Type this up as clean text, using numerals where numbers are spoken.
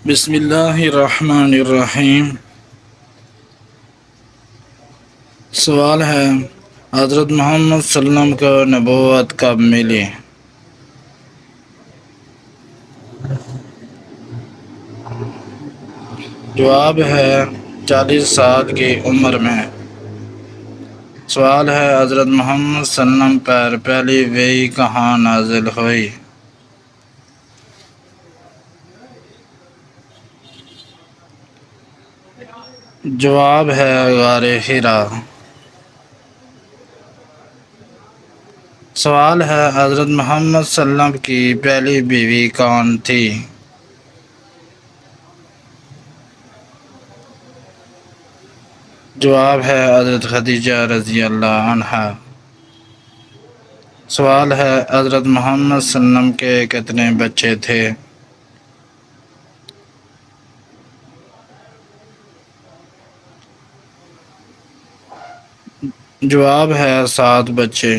بسم اللہ الرحمن الرحیم۔ سوال ہے، حضرت محمد صلی اللہ علیہ وسلم کو نبوت کب ملی؟ جواب ہے 40 سال کی عمر میں۔ سوال ہے، حضرت محمد صلی اللہ علیہ وسلم پر پہلی وحی کہاں نازل ہوئی؟ جواب ہے غار حرا۔ سوال ہے، حضرت محمد صلی اللہ علیہ وسلم کی پہلی بیوی کون تھی؟ جواب ہے حضرت خدیجہ رضی اللہ عنہا۔ سوال ہے، حضرت محمد صلی اللہ علیہ وسلم کے کتنے بچے تھے؟ جواب ہے 7 بچے۔